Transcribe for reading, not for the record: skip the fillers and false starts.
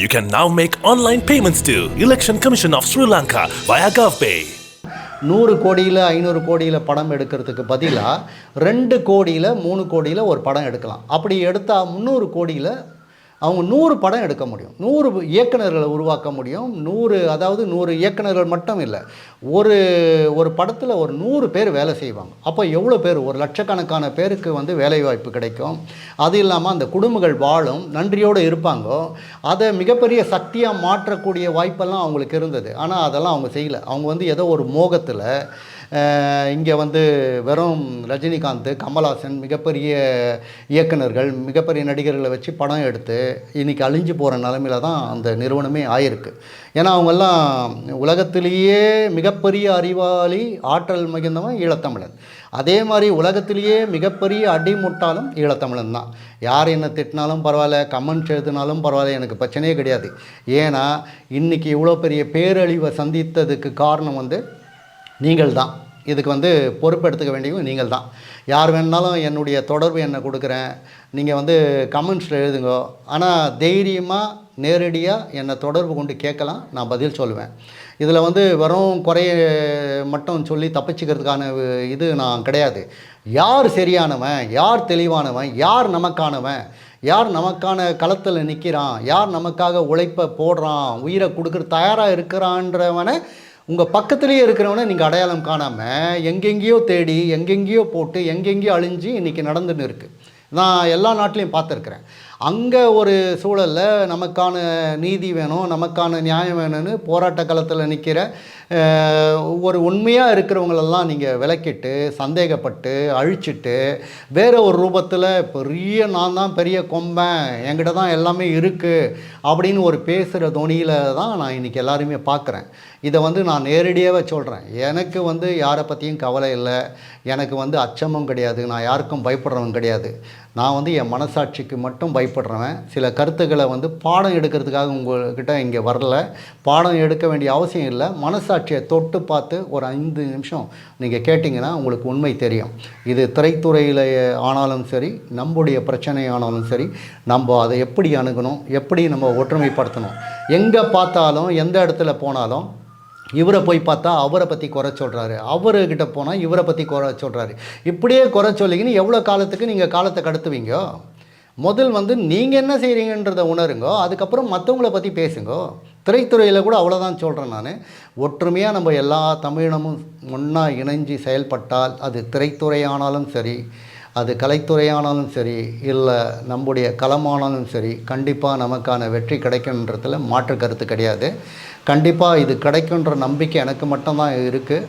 You can now make online payments to Election Commission of Sri Lanka via GovPay. 100 கோடியில் 500 கோடியில் படம் எடுக்கிறதுக்கு பதிலாக 2 கோடியில் 3 கோடியில் ஒரு படம் எடுக்கலாம். அப்படி எடுத்தால் 300 கோடியில் அவங்க 100 படம் எடுக்க முடியும், 100 இயக்குநர்களை உருவாக்க முடியும். 100 இயக்குநர்கள் மட்டும் இல்லை, ஒரு படத்தில் ஒரு 100 பேர் வேலை செய்வாங்க. அப்போ எவ்வளோ பேர், ஒரு லட்சக்கணக்கான பேருக்கு வேலைவாய்ப்பு கிடைக்கும். அது இல்லாமல் அந்த குடும்பங்கள் வாழும், நன்றியோடு இருப்பாங்க. அதை மிகப்பெரிய சக்தியாக மாற்றக்கூடிய வாய்ப்பெல்லாம் அவங்களுக்கு இருந்தது. ஆனால் அதெல்லாம் அவங்க செய்யலை. அவங்க ஏதோ ஒரு மோகத்தில் இங்கே வெறும் ரஜினிகாந்த், கமல்ஹாசன் மிகப்பெரிய இயக்குநர்கள், மிகப்பெரிய நடிகர்களை வச்சு படம் எடுத்து இன்றைக்கி அழிஞ்சு போகிற நிலமையில தான் அந்த நிறுவனமே ஆயிருக்கு. ஏன்னா அவங்கெல்லாம் உலகத்திலேயே மிகப்பெரிய அறிவாளி, ஆற்றல் மிகுந்தவன் ஈழத்தமிழன். அதே மாதிரி உலகத்திலேயே மிகப்பெரிய அடிமுட்டாலும் ஈழத்தமிழன் தான். யார் என்ன திட்டினாலும் பரவாயில்ல, கமெண்ட்ஸ் எழுதினாலும் பரவாயில்ல, எனக்கு பிரச்சனையே கிடையாது. ஏன்னா இன்றைக்கி இவ்வளோ பெரிய பேரழிவை சந்தித்ததுக்கு காரணம் நீங்கள் தான். இதுக்கு பொறுப்பெடுத்துக்க வேண்டியவங்க நீங்கள் தான். யார் வேணுனாலும் என்னுடைய தொடர்பு என்ன கொடுக்குறேன், நீங்கள் கமெண்ட்ஸில் எழுதுங்க. ஆனால் தைரியமாக நேரடியாக என்னை தொடர்பு கொண்டு கேட்கலாம், நான் பதில் சொல்லுவேன். இதில் வெறும் குறைய மட்டும் சொல்லி தப்பிச்சுக்கிறதுக்கான இது நான் கிடையாது. யார் சரியானவன், யார் தெளிவானவன், யார் நமக்கானவன், யார் நமக்கான களத்தில் நிற்கிறான், யார் நமக்காக உழைப்பை போடுறான், உயிரை கொடுக்குற தயாராக இருக்கிறான்றவனை உங்கள் பக்கத்துலேயே இருக்கிறவனை நீங்கள் அடையாளம் காணாமல் எங்கெங்கேயோ தேடி, எங்கெங்கேயோ போட்டு, எங்கெங்கேயோ அழிஞ்சு இன்றைக்கி நடந்துன்னு இருக்குது. நான் எல்லா நாட்டிலையும் பார்த்துருக்குறேன். அங்கே ஒரு சூழலில் நமக்கான நீதி வேணும், நமக்கான நியாயம் வேணும்னு போராட்ட களத்தில் நிற்கிற ஒரு உண்மையாக இருக்கிறவங்களெல்லாம் நீங்கள் விலக்கிட்டு, சந்தேகப்பட்டு, அழிச்சிட்டு, வேறு ஒரு ரூபத்தில் நான் தான் பெரிய கொம்பன், என்கிட்ட தான் எல்லாமே இருக்குது அப்படின்னு ஒரு பேசுகிற தொனியில் தான் நான் இன்றைக்கி எல்லாருமே பார்க்குறேன். இதை நான் நேரடியாகவே சொல்கிறேன். எனக்கு யாரை பற்றியும் கவலை இல்லை, எனக்கு அச்சமும் கிடையாது, நான் யாருக்கும் பயப்படுறவன் கிடையாது. நான் என் மனசாட்சிக்கு மட்டும் பயப்படுறவன். சில கருத்துக்களை பாடம் எடுக்கிறதுக்காக உங்கள்கிட்ட இங்கே வரல, பாடம் எடுக்க வேண்டிய அவசியம் இல்லை. மனசாட்சியை தொட்டு பார்த்து ஒரு 5 நிமிஷம் நீங்கள் கேட்டிங்கன்னா உங்களுக்கு உண்மை தெரியும். இது திரைத்துறையில் ஆனாலும் சரி, நம்முடைய பிரச்சனை ஆனாலும் சரி, நம்ம அதை எப்படி அணுகணும், எப்படி நம்ம ஒற்றுமைப்படுத்தணும். எங்கே பார்த்தாலும், எந்த இடத்துல போனாலும் இவரை போய் பார்த்தா அவரை பற்றி குறை சொல்கிறாரு, அவர்கிட்ட போனால் இவரை பற்றி குறை சொல்கிறாரு. இப்படியே குறை சொல்லிங்கன்னு எவ்வளோ காலத்துக்கு நீங்கள் காலத்தை கடத்துவீங்க? முதல் நீங்கள் என்ன செய்கிறீங்கன்றதை உணருங்க, அதுக்கப்புறம் மற்றவங்கள பற்றி பேசுங்க. திரைத்துறையில் கூட அவ்வளோதான் சொல்கிறேன் நான். ஒற்றுமையாக நம்ம எல்லா தமிழினமும் ஒன்றா இணைஞ்சு செயல்பட்டால், அது திரைத்துறையானாலும் சரி, அது கலைத்துறையானாலும் சரி, இல்லை நம்முடைய களமானாலும் சரி, கண்டிப்பாக நமக்கான வெற்றி கிடைக்குன்றதுல மாற்று கருத்து கிடையாது. கண்டிப்பாக இது கிடைக்குன்ற நம்பிக்கை எனக்கு மட்டும்தான் இருக்குது.